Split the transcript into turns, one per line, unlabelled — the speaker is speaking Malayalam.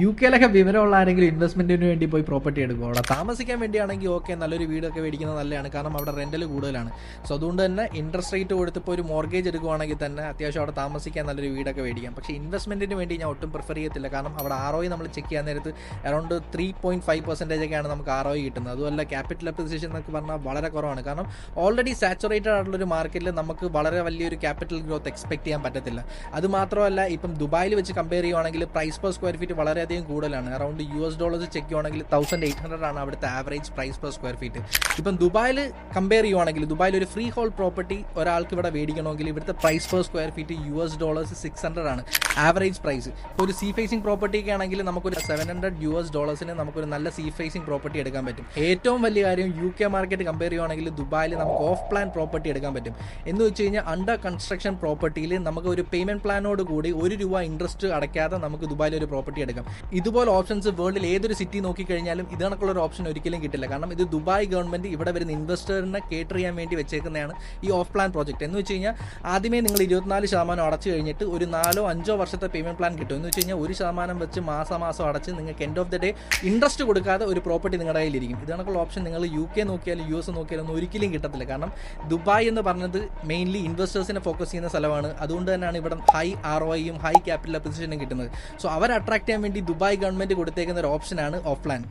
യുകെയിലൊക്കെ വിവരമുള്ള ആരെങ്കിലും ഇൻവെസ്റ്റ്മെന്റിന് വേണ്ടി പോയി പ്രോപ്പർട്ടി എടുക്കും. അവിടെ താമസിക്കാൻ വേണ്ടിയാണെങ്കിൽ ഓക്കെ, നല്ലൊരു വീടൊക്കെ മേടിക്കുന്നത് നല്ലതാണ്, കാരണം അവിടെ റെന്റൽ കൂടുതലാണ്. സോ അതുകൊണ്ട് തന്നെ ഇൻട്രസ്റ്റ് റേറ്റ് കൊടുത്തിപ്പോൾ ഒരു മോർഗേജ് എടുക്കുവാണെങ്കിൽ തന്നെ അത്യാവശ്യം അവിടെ താമസിക്കാൻ നല്ലൊരു വീടൊക്കെ മേടിക്കാം. പക്ഷേ ഇൻവെസ്റ്റ്മെന്റിന് വേണ്ടി ഞാൻ ഒട്ടും പ്രിഫർ ചെയ്യത്തില്ല, കാരണം അവിടെ ROI നമ്മൾ ചെക്ക് ചെയ്യാൻ നേരത്ത് അറൗണ്ട് 3.5% ഒക്കെയാണ് നമുക്ക് ROI കിട്ടുന്നത്. അതുമല്ല ക്യാപിറ്റൽ അപ്രിസിയേഷൻ എന്നൊക്കെ പറഞ്ഞാൽ വളരെ കുറവാണ്, കാരണം ഓൾറെഡി സാച്ചുറേറ്റഡ് ആയിട്ടുള്ളൊരു മാർക്കറ്റിൽ നമുക്ക് വളരെ വലിയൊരു ക്യാപിറ്റൽ ഗ്രോത്ത് എക്സ്പെക്ട് ചെയ്യാൻ പറ്റത്തില്ല. അത് മാത്രമല്ല, ഇപ്പം ദുബായിൽ വെച്ച് കമ്പയർ ചെയ്യുവാണെങ്കിൽ പ്രൈസ് പെർ സ്ക്വയർ ഫീറ്റ് വളരെയധികം കൂടുതലാണ്. അറൗണ്ട് $US ചെക്ക് ചെയ്യുവാണെങ്കിൽ 1800 ആണ് അവിടുത്തെ average price per square feet. ഇപ്പം ദുബായിൽ കമ്പയർ ചെയ്യുവാണെങ്കിൽ, ദുബായിൽ ഒരു ഫ്രീ ഹോൾ പ്രോപ്പർട്ടി ഒരാൾക്ക് ഇവിടെ മേടിക്കണമെങ്കിൽ ഇവിടുത്തെ price per square feet $600 600 average price. ഇപ്പോൾ ഒരു സീ ഫേസിംഗ് പ്രോപ്പർട്ടി ഒക്കെ ആണെങ്കിൽ നമുക്കൊരു $700 നമുക്കൊരു നല്ല സീ ഫേസിംഗ് പ്രോപ്പർട്ടി എടുക്കാൻ പറ്റും. ഏറ്റവും വലിയ കാര്യം UK മാർക്കറ്റ് കമ്പയർ ചെയ്യുവാണെങ്കിൽ ദുബായിൽ നമുക്ക് ഓഫ് പ്ലാൻ പ്രോപ്പർട്ടി എടുക്കാൻ പറ്റും. എന്ന് വെച്ച് കഴിഞ്ഞാൽ അണ്ടർ കൺസ്ട്രക്ഷൻ പ്രോപ്പർട്ടിയിൽ നമുക്ക് ഒരു പേയ്മെന്റ് പ്ലാനോട് കൂടി ₹1 ഇൻട്രസ്റ്റ് അടയ്ക്കാതെ നമുക്ക് ദുബായിൽ ഒരു പ്രോപ്പർട്ടി എടുക്കാം. ഇതുപോലെ ഓപ്ഷൻസ് വേൾഡിൽ ഏതൊരു സിറ്റി നോക്കിക്കഴിഞ്ഞാലും ഇത് കണക്കുള്ള ഒരു ഓപ്ഷൻ ഒരിക്കലും കിട്ടില്ല, കാരണം ഇത് ദുബായ് ഗവൺമെന്റ് ഇവിടെ വരുന്ന ഇൻവെസ്റ്ററിനെ കേറ്റർ ചെയ്യാൻ വേണ്ടി വെച്ചേക്കുന്നതാണ് ഈ ഓഫ് പ്ലാൻ പ്രോജക്റ്റ്. എന്ന് വെച്ച് കഴിഞ്ഞാൽ ആദ്യമേ നിങ്ങൾ 24% അടച്ചു കഴിഞ്ഞിട്ട് ഒരു 4-5 വർഷത്തെ പേയ്മെന്റ് പ്ലാൻ കിട്ടും. എന്ന് വെച്ച് കഴിഞ്ഞാൽ 1% വെച്ച് മാസം അടച്ച് നിങ്ങൾക്ക് end of the day interest കൊടുക്കാതെ ഒരു പ്രോപ്പർട്ടി നിങ്ങളുടെ കയ്യിലിരിക്കും. ഇത് കണക്കുള്ള ഓപ്ഷൻ നിങ്ങൾ UK നോക്കിയാലും US നോക്കിയാലും ഒന്നും ഒരിക്കലും കിട്ടത്തില്ല, കാരണം ദുബായ് എന്ന് പറഞ്ഞത് മെയിൻലി ഇൻവെസ്റ്റേഴ്സിനെ ഫോക്കസ് ചെയ്യുന്ന സ്ഥലമാണ്. അതുകൊണ്ട് തന്നെയാണ് ഇവിടെ ഹൈ ROIയും ഹൈ ക്യാപിറ്റൽ അപ്രിസിയേഷനും കിട്ടുന്നത്. സോ അവരെ അട്രാക്ട് ചെയ്യാൻ വേണ്ടി ദുബായ് ഗവൺമെന്റ് കൊടുത്തേക്കുന്ന ഒരു ഓപ്ഷനാണ് ഓഫ് പ്ലാൻ.